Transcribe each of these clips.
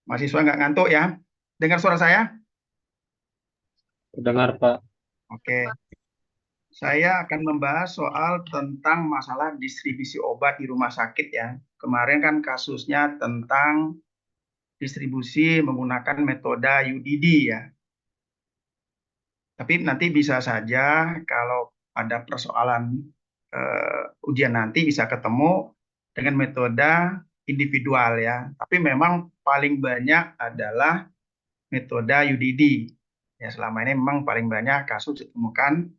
Mahasiswa nggak ngantuk ya? Dengar suara saya? Dengar, Pak. Oke. Saya akan membahas soal tentang masalah distribusi obat di rumah sakit ya. Kemarin kan kasusnya tentang distribusi menggunakan metode UDD ya. Tapi nanti bisa saja kalau ada persoalan ujian nanti bisa ketemu dengan metode individual ya. Tapi memang paling banyak adalah metode UDD. Ya, selama ini memang paling banyak kasus ditemukan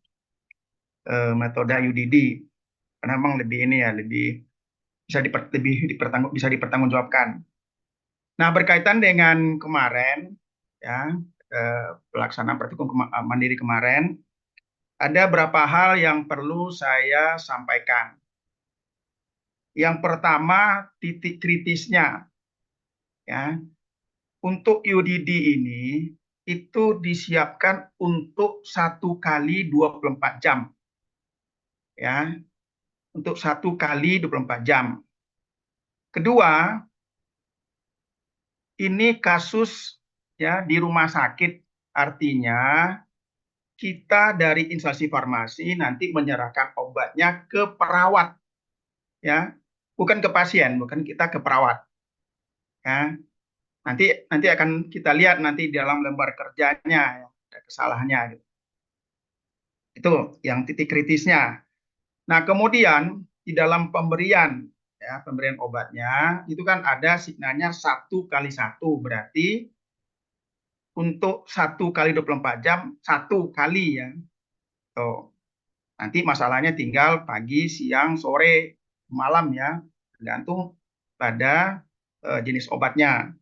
metode UDD karena memang lebih ini ya, lebih bisa dipertanggungjawabkan. Nah, berkaitan dengan kemarin ya, pelaksanaan praktikum mandiri kemarin, ada beberapa hal yang perlu saya sampaikan. Yang pertama, titik kritisnya ya. Untuk UDD ini itu disiapkan untuk 1 kali 24 jam ya, untuk 1 kali 24 jam. Kedua, ini kasus ya di rumah sakit, artinya kita dari instansi farmasi nanti menyerahkan obatnya ke perawat ya, bukan ke pasien, bukan, kita ke perawat ya. Nanti akan kita lihat nanti dalam lembar kerjanya ya, ada kesalahannya gitu. Itu yang titik kritisnya. Nah, kemudian di dalam pemberian ya, pemberian obatnya itu kan ada signalnya 1 kali 1, berarti untuk 1 kali 24 jam 1 kali ya. Tuh. Nanti masalahnya tinggal pagi, siang, sore, malam ya, tergantung pada jenis obatnya.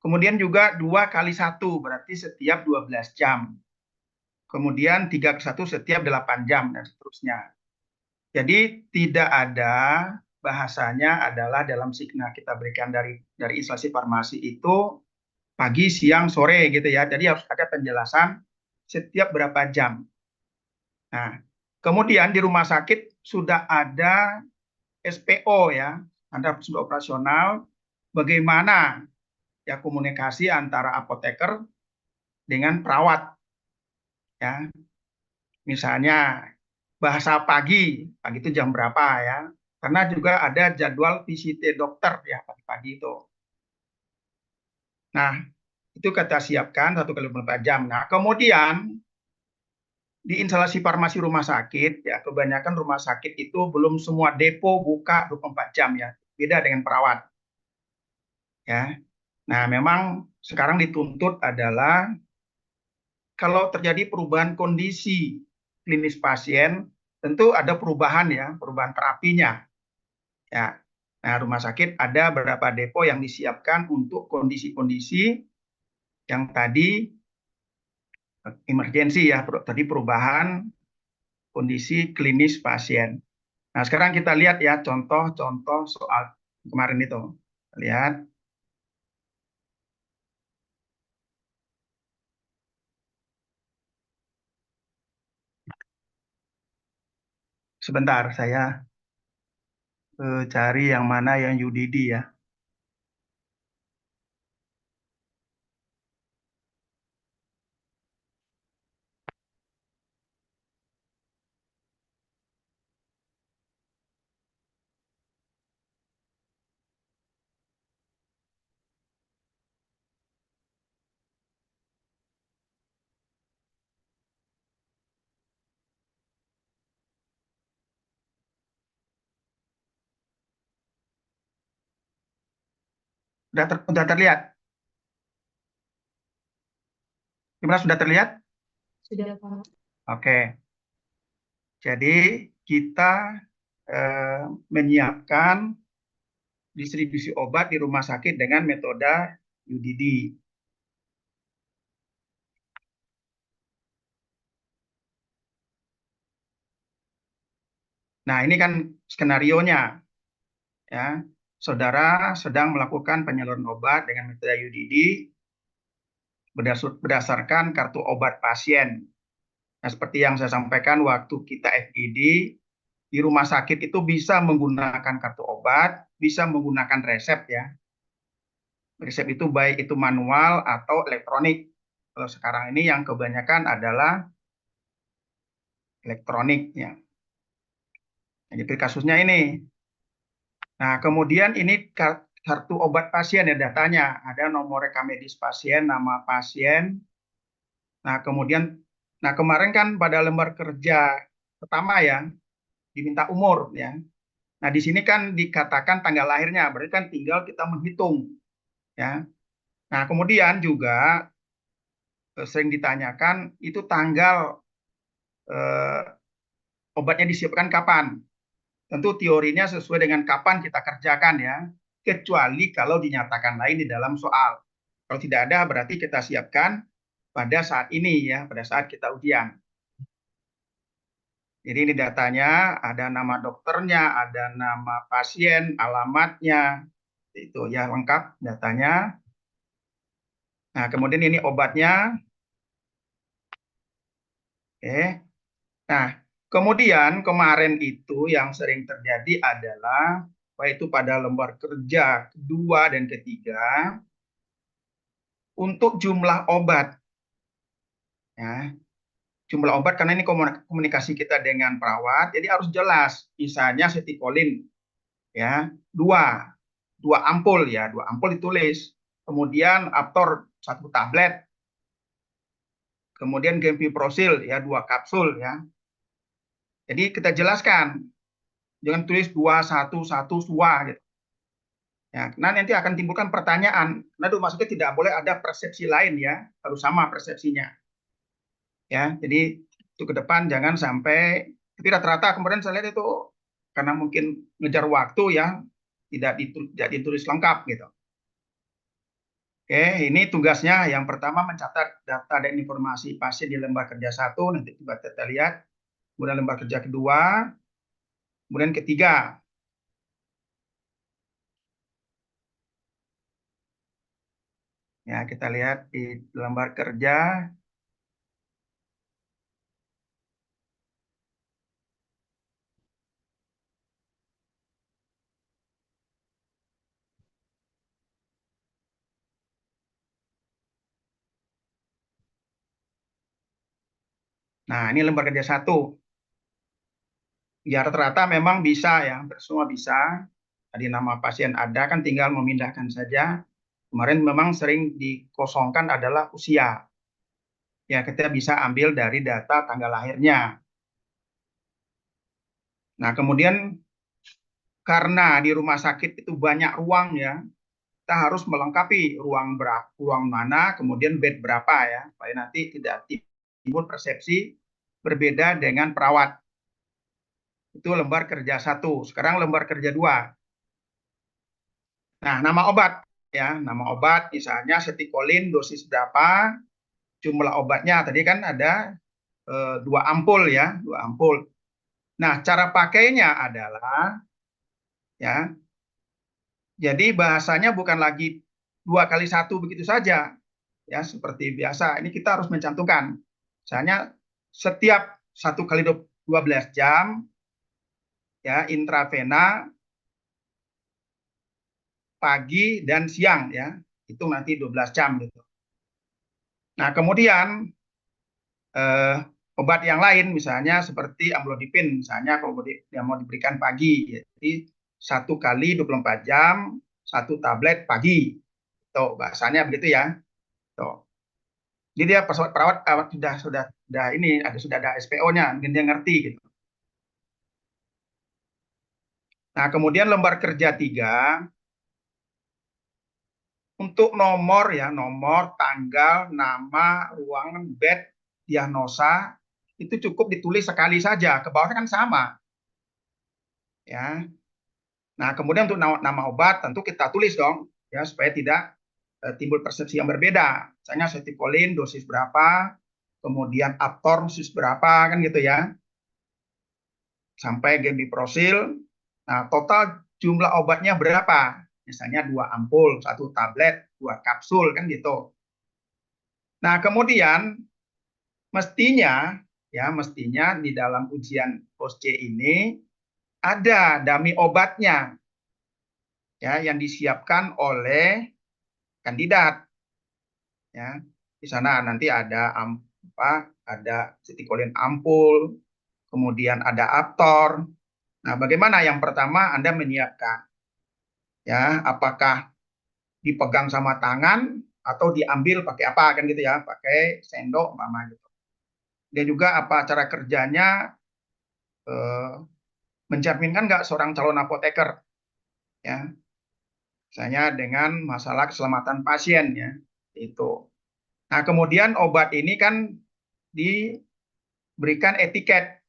Kemudian juga 2 kali 1 berarti setiap 12 jam. Kemudian 3 kali 1 setiap 8 jam dan seterusnya. Jadi tidak ada, bahasanya adalah dalam signal kita berikan dari instansi farmasi itu pagi, siang, sore gitu ya. Jadi harus ada penjelasan setiap berapa jam. Nah, kemudian di rumah sakit sudah ada SPO ya, standar prosedur operasional, bagaimana ya komunikasi antara apoteker dengan perawat ya. Misalnya bahasa pagi, pagi itu jam berapa ya? Karena juga ada jadwal VCT dokter ya pagi-pagi itu. Nah, itu kita siapkan 1 kali 24 jam. Nah, kemudian di instalasi farmasi rumah sakit, ya kebanyakan rumah sakit itu belum semua depo buka 24 jam ya. Beda dengan perawat. Ya. Nah, memang sekarang dituntut adalah kalau terjadi perubahan kondisi klinis pasien, tentu ada perubahan ya, perubahan terapinya. Ya. Nah, rumah sakit ada beberapa depo yang disiapkan untuk kondisi-kondisi yang tadi emergensi ya, tadi perubahan kondisi klinis pasien. Nah, sekarang kita lihat ya contoh-contoh soal kemarin itu. Lihat sebentar, saya cari yang mana yang UDD ya. Sudah terlihat? Gimana, sudah terlihat? Sudah, Pak. Oke. Jadi kita menyiapkan distribusi obat di rumah sakit dengan metode UDD. Nah, ini kan skenarionya ya. Saudara sedang melakukan penyaluran obat dengan metode UDD berdasarkan kartu obat pasien. Nah, seperti yang saya sampaikan waktu kita FGD, di rumah sakit itu bisa menggunakan kartu obat, bisa menggunakan resep ya. Resep itu baik itu manual atau elektronik. Kalau sekarang ini yang kebanyakan adalah elektronik ya. Jadi kasusnya ini. Nah, kemudian ini kartu obat pasien ya datanya. Ada nomor rekam medis pasien, nama pasien. Nah, kemudian kemarin kan pada lembar kerja pertama ya diminta umur ya. Nah, di sini kan dikatakan tanggal lahirnya, berarti kan tinggal kita menghitung ya. Nah, kemudian juga sering ditanyakan itu tanggal eh, obatnya disiapkan kapan. Tentu teorinya sesuai dengan kapan kita kerjakan ya, kecuali kalau dinyatakan lain di dalam soal. Kalau tidak ada berarti kita siapkan pada saat ini ya, pada saat kita ujian. Jadi ini datanya, ada nama dokternya, ada nama pasien, alamatnya, itu ya lengkap datanya. Nah, kemudian ini obatnya. Oke. Nah, kemudian kemarin itu yang sering terjadi adalah yaitu pada lembar kerja kedua dan ketiga untuk jumlah obat ya. Jumlah obat karena ini komunikasi kita dengan perawat, jadi harus jelas. Misalnya setikolin ya, dua ampul ya, dua ampul ditulis. Kemudian Aptor satu tablet. Kemudian Gempiprosil ya dua kapsul ya. Jadi kita jelaskan, jangan tulis dua satu satu dua gitu. Ya, nah nanti akan timbulkan pertanyaan. Nah, itu maksudnya tidak boleh ada persepsi lain ya, harus sama persepsinya. Ya, jadi itu ke depan jangan sampai. Tapi rata-rata kemarin saya lihat itu karena mungkin ngejar waktu ya, tidak ditulis lengkap gitu. Oke, ini tugasnya yang pertama mencatat data dan informasi pasien di lembar kerja 1, nanti coba kita lihat. Kemudian lembar kerja kedua, kemudian ketiga. Ya, kita lihat di lembar kerja. Nah, ini lembar kerja 1. Ya, rata-rata memang bisa ya, hampir semua bisa. Tadi nama pasien ada, kan tinggal memindahkan saja. Kemarin memang sering dikosongkan adalah usia. Ya, kita bisa ambil dari data tanggal lahirnya. Nah, kemudian karena di rumah sakit itu banyak ruang ya, kita harus melengkapi ruang berapa, ruang mana, kemudian bed berapa ya, supaya nanti tidak timbul persepsi berbeda dengan perawat. Itu lembar kerja 1. Sekarang lembar kerja 2. Nah, nama obat ya, nama obat misalnya setikolin dosis berapa, jumlah obatnya tadi kan ada 2 ampul ya, 2 ampul. Nah, cara pakainya adalah ya, jadi bahasanya bukan lagi 2 kali 1 begitu saja ya seperti biasa. Ini kita harus mencantumkan. Misalnya setiap 1 kali 12 jam ya intravena pagi dan siang ya. Itu nanti 12 jam gitu. Nah, kemudian eh, obat yang lain misalnya seperti amlodipin misalnya kalau yang mau diberikan pagi. Jadi 1 kali 24 jam 1 tablet pagi. Tuh bahasanya begitu ya. Tuh. Jadi dia perawat sudah ini sudah ada SPO-nya, mungkin dia ngerti gitu. Nah, kemudian lembar kerja 3 untuk nomor ya, nomor, tanggal, nama, ruangan, bed, diagnosa itu cukup ditulis sekali saja, ke bawahnya kan sama. Ya. Nah, kemudian untuk nama obat tentu kita tulis dong ya supaya tidak timbul persepsi yang berbeda. Misalnya setikolin dosis berapa, kemudian Aptor dosis berapa kan gitu ya. Sampai Gembiprosil. Nah, total jumlah obatnya berapa? Misalnya 2 ampul, 1 tablet, 2 kapsul kan gitu. Nah, kemudian mestinya di dalam ujian POSC ini ada dummy obatnya ya yang disiapkan oleh kandidat, ya. Di sana nanti ada ada citicoline ampul, kemudian ada aptor. Nah, bagaimana yang pertama Anda menyiapkan, ya, apakah dipegang sama tangan atau diambil pakai apa kan gitu ya, pakai sendok umpama gitu. Dan juga apa cara kerjanya, eh, mencerminkan nggak seorang calon apoteker, ya, misalnya dengan masalah keselamatan pasien, ya, itu. Nah, kemudian obat ini kan diberikan etiket,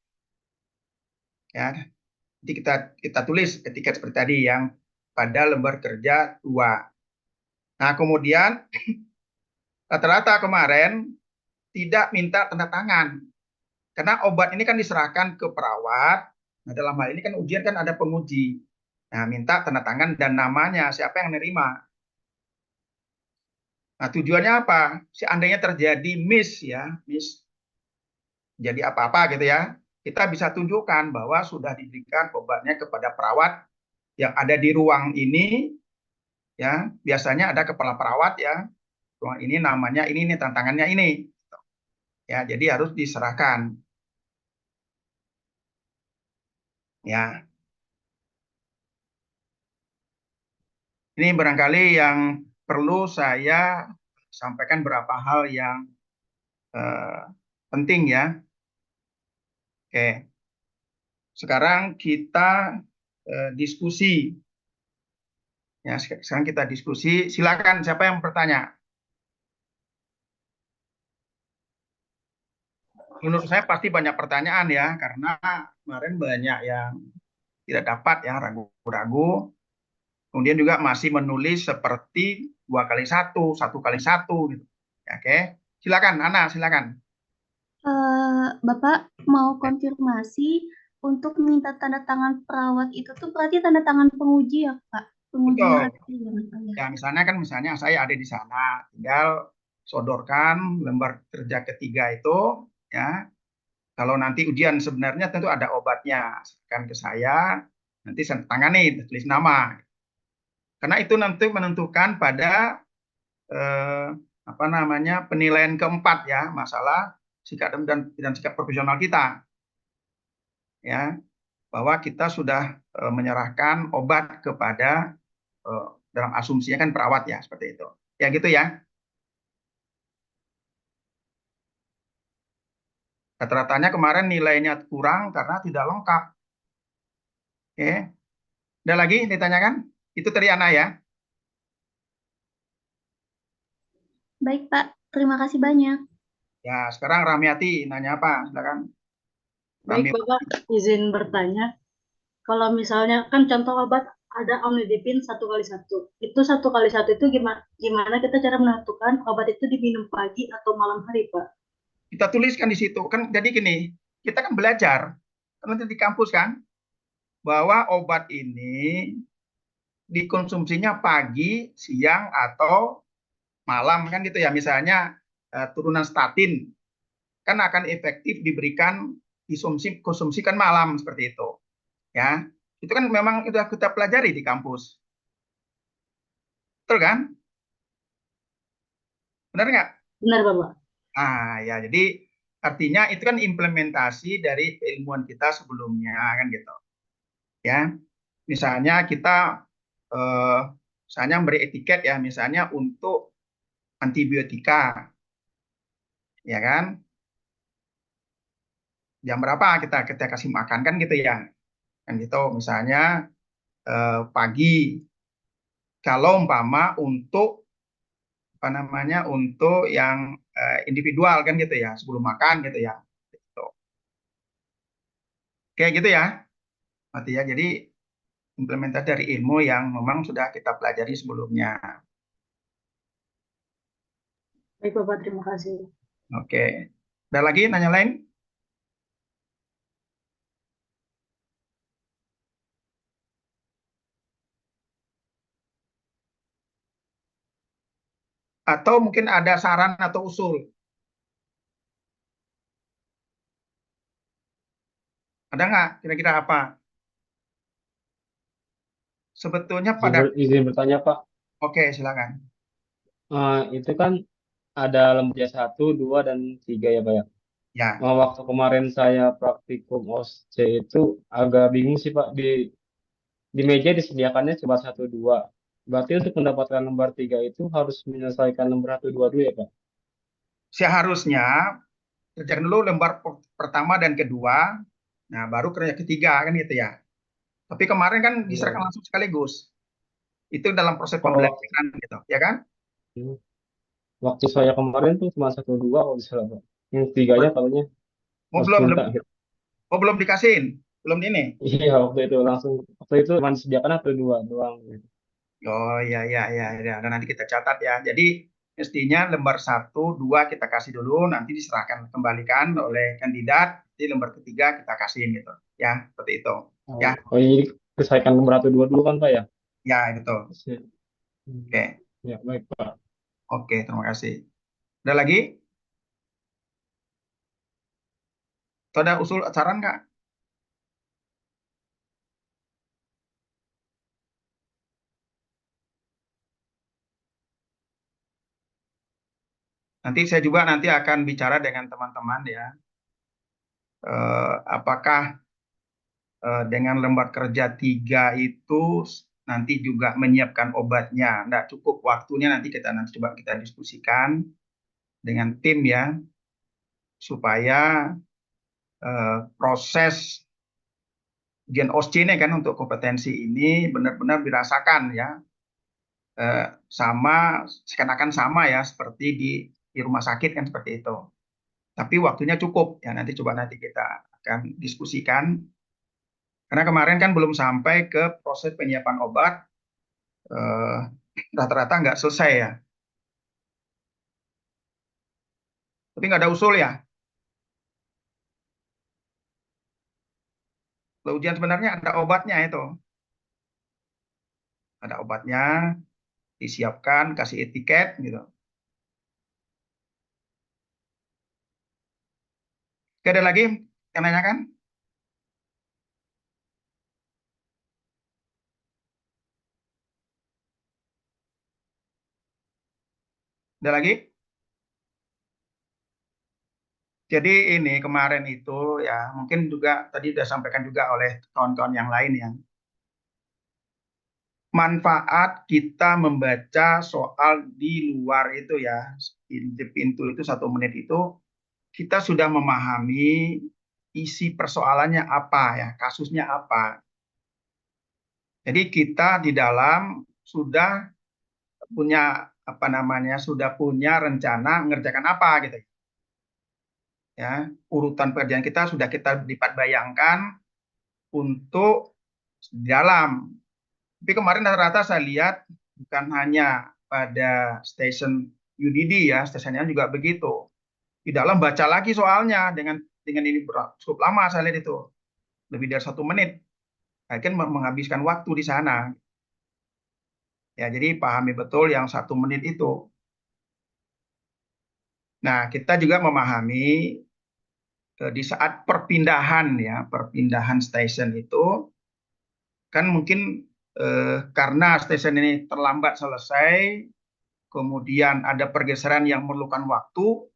ya. Jadi kita tulis etiket seperti tadi yang pada lembar kerja 2. Nah, kemudian rata-rata kemarin tidak minta tanda tangan karena obat ini kan diserahkan ke perawat. Nah, dalam hal ini kan ujian kan ada penguji. Nah, minta tanda tangan dan namanya siapa yang nerima. Nah, tujuannya apa? Seandainya terjadi miss, ya, miss, jadi apa-apa gitu ya, kita bisa tunjukkan bahwa sudah diberikan obatnya kepada perawat yang ada di ruang ini, ya. Biasanya ada kepala perawat, ya. Ruang ini namanya ini tantangannya ini. Ya, jadi harus diserahkan. Ya, ini barangkali yang perlu saya sampaikan beberapa hal yang eh, penting, ya. Oke, sekarang kita diskusi. Ya, sekarang kita diskusi. Silakan, siapa yang bertanya? Menurut saya pasti banyak pertanyaan, ya, karena kemarin banyak yang tidak dapat, ya, ragu-ragu. Kemudian juga masih menulis seperti 2 kali 1, 1 kali 1 gitu. Ya, oke, silakan, Ana, silakan. Bapak mau konfirmasi untuk minta tanda tangan perawat itu tuh berarti tanda tangan penguji ya, Pak? Pengujinya Betul. ada di mana, Pak ya? Ya, misalnya saya ada di sana, tinggal sodorkan lembar kerja ketiga itu, ya. Kalau nanti ujian sebenarnya tentu ada obatnya, serahkan ke saya, nanti saya tangani, tulis nama. Karena itu nanti menentukan pada eh, apa namanya penilaian keempat, ya, masalah sikap dan sikap profesional kita, ya, bahwa kita sudah menyerahkan obat kepada dalam asumsinya kan perawat, ya, seperti itu. Ya gitu, ya. Rata-ratanya kemarin nilainya kurang karena tidak lengkap. Oke. Ada lagi ditanyakan? Itu tadi Ana, ya. Baik, Pak. Terima kasih banyak. Ya, sekarang Ramiati nanya apa? Silakan. Baik, Rami. Bapak izin bertanya. Kalau misalnya kan contoh obat ada amlodipin 1 kali 1. Itu 1 kali 1 itu gimana, gimana kita cara menentukan obat itu diminum pagi atau malam hari, Pak? Kita tuliskan di situ. Kan jadi gini, kita kan belajar. Kan nanti di kampus kan bahwa obat ini dikonsumsinya pagi, siang atau malam kan gitu ya. Misalnya turunan statin kan akan efektif diberikan konsumsi kan malam seperti itu, ya. Itu kan memang sudah kita pelajari di kampus. Betul kan? Benar nggak? Benar, Bapak. Ya, jadi artinya itu kan implementasi dari keilmuan kita sebelumnya kan gitu. Ya, misalnya kita eh, misalnya beri etiket, ya, misalnya untuk antibiotika, ya kan? Jam berapa kita kasih makan kan gitu ya. Kan gitu misalnya pagi. Kalau umpama untuk apa namanya untuk yang individual kan gitu ya, sebelum makan gitu ya. Gitu. Kayak gitu ya. Berarti ya, jadi implementasi dari ilmu yang memang sudah kita pelajari sebelumnya. Baik, Bapak, terima kasih. Oke. Ada lagi nanya lain? Atau mungkin ada saran atau usul? Ada nggak kira-kira apa? Sebetulnya pada Izin bertanya, Pak. Oke, silakan. Itu kan ada lembaga 1, 2, dan 3 ya, Pak ya. Ya, Waktu kemarin saya praktikum OSC itu agak bingung sih, Pak. Di meja disediakannya cuma 1, 2. Berarti untuk mendapatkan lembar 3 itu harus menyelesaikan lembar 1, 2 dulu ya, Pak? seharusnya kerjakan dulu lembar pertama dan kedua, nah baru kerja ketiga kan gitu ya. Tapi kemarin kan diserahkan Iya. langsung sekaligus. Itu dalam proses Kalau pembelajaran gitu, ya kan? waktu saya kemarin tuh cuma 1, 2 kalau bisa, Pak. Yang tiganya katanya Oh, harus belum belum minta gitu. oh belum dikasihin. Belum ini. Iya, waktu itu cuma disediakan 1, 2 doang gitu. Oh iya iya iya iya. Dan nanti kita catat ya. Jadi mestinya lembar 1, 2 kita kasih dulu, nanti diserahkan kembalikan oleh kandidat. Di lembar ketiga kita kasihin gitu. Ya, seperti itu. Ya, Oh, ini selesaikan lembar 1, 2 dulu kan, Pak ya? ya betul. Sip. Hmm. Oke. Ya, baik, Pak. Oke, terima kasih. Ada lagi? Atau ada usul saran nggak? Nanti saya juga nanti akan bicara dengan teman-teman ya. Apakah dengan lembar kerja 3 itu nanti juga menyiapkan obatnya. Nggak cukup waktunya, nanti coba kita diskusikan dengan tim ya, supaya proses ujian OSCE ini kan untuk kompetensi ini benar-benar dirasakan ya, sama seakan-akan sama ya seperti di rumah sakit kan seperti itu. Tapi waktunya cukup ya, nanti kita akan diskusikan. Karena kemarin kan belum sampai ke proses penyiapan obat, eh, rata-rata nggak selesai ya. Tapi nggak ada usul ya. Kalau ujian sebenarnya ada obatnya itu. Ada obatnya, disiapkan, kasih etiket gitu. Oke, ada lagi yang nanyakan? Ada lagi? Jadi ini kemarin itu ya, mungkin juga tadi sudah sampaikan juga oleh kawan-kawan yang lain ya. Manfaat kita membaca soal di luar itu ya, di pintu itu 1 menit itu, kita sudah memahami isi persoalannya apa ya, kasusnya apa. Jadi kita di dalam sudah punya apa namanya, sudah punya rencana mengerjakan apa gitu ya. Urutan pekerjaan kita sudah kita lipat bayangkan untuk di dalam. Tapi kemarin rata-rata saya lihat bukan hanya pada stasiun UDD ya, stasiunnya juga begitu. Di dalam baca lagi soalnya dengan ini cukup lama saya lihat itu, lebih dari 1 menit. Akhirnya menghabiskan waktu di sana. Ya, jadi pahami betul yang 1 menit itu. Nah, kita juga memahami di saat perpindahan ya, perpindahan stasiun itu kan mungkin karena stasiun ini terlambat selesai, kemudian ada pergeseran yang memerlukan waktu,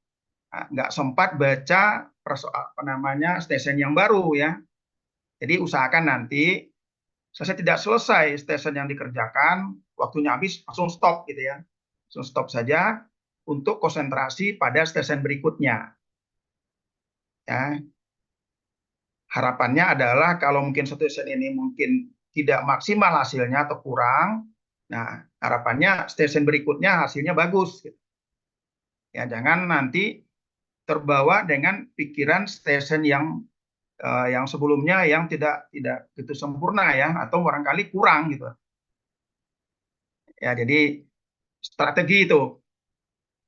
nggak sempat baca apa namanya stasiun yang baru ya. Jadi usahakan nanti selesai tidak selesai stasiun yang dikerjakan, waktunya habis langsung stop gitu ya, langsung stop saja untuk konsentrasi pada stasiun berikutnya. Ya, harapannya adalah kalau mungkin stasiun ini mungkin tidak maksimal hasilnya atau kurang, nah harapannya stasiun berikutnya hasilnya bagus. Gitu. Ya, jangan nanti terbawa dengan pikiran stasiun yang sebelumnya yang tidak gitu sempurna ya, atau barangkali kurang gitu. Ya, jadi strategi itu.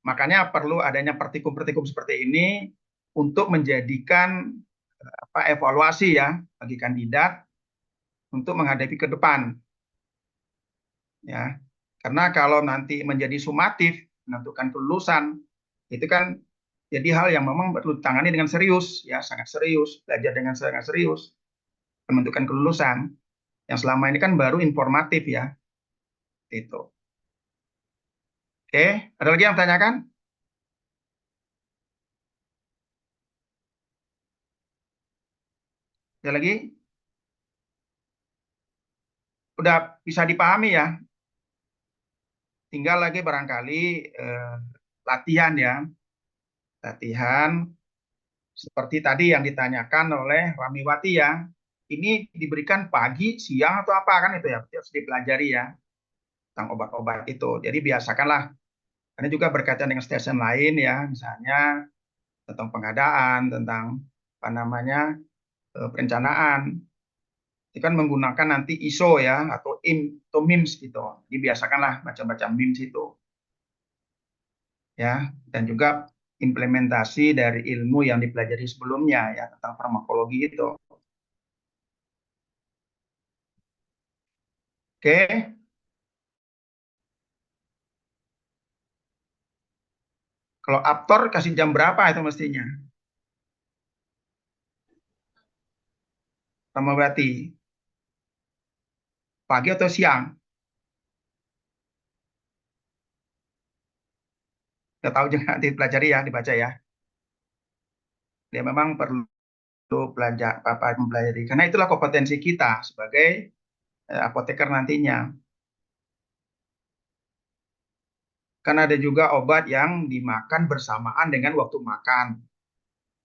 Makanya perlu adanya pertikum-pertikum seperti ini untuk menjadikan evaluasi ya bagi kandidat untuk menghadapi ke depan. Ya, karena kalau nanti menjadi sumatif menentukan kelulusan, itu kan jadi hal yang memang perlu ditangani dengan serius, ya sangat serius, belajar dengan sangat serius, menentukan kelulusan. Yang selama ini kan baru informatif ya, itu. Oke, ada lagi yang tanyakan? Ada lagi? Udah bisa dipahami ya? Tinggal lagi barangkali latihan ya. Latihan seperti tadi yang ditanyakan oleh Ramiwati ya. Ini diberikan pagi, siang, atau apa kan itu ya? Harus dipelajari ya tentang obat-obat itu. Jadi biasakanlah. Karena juga berkaitan dengan stesen lain ya, misalnya tentang pengadaan, tentang apa namanya perencanaan. Itu kan menggunakan nanti ISO ya atau MIMS gitu. Dibiasakanlah baca-baca MIMS itu. Ya, dan juga implementasi dari ilmu yang dipelajari sebelumnya ya tentang farmakologi itu. Oke. Kalau Aptor kasih jam berapa itu mestinya? Ramawati. Pagi atau siang? Nggak tahu juga nanti pelajari ya, dibaca ya. Dia memang perlu belajar apa mempelajari karena itulah kompetensi kita sebagai apoteker nantinya. Karena ada juga obat yang dimakan bersamaan dengan waktu makan.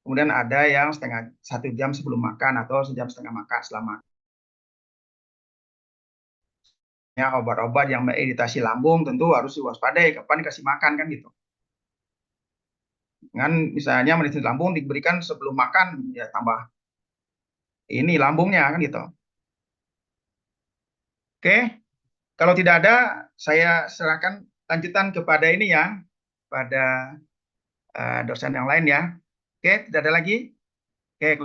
Kemudian ada yang 1 jam sebelum makan atau 1,5 jam makan setelah makan. Ya, obat-obat yang mengiritasi lambung tentu harus diwaspadai kapan dikasih makan kan gitu. Dengan misalnya mengiritasi lambung diberikan sebelum makan ya tambah ini lambungnya kan gitu. Oke, kalau tidak ada saya serahkan lanjutan kepada ini ya, pada dosen yang lain ya. Oke, tidak ada lagi. Oke.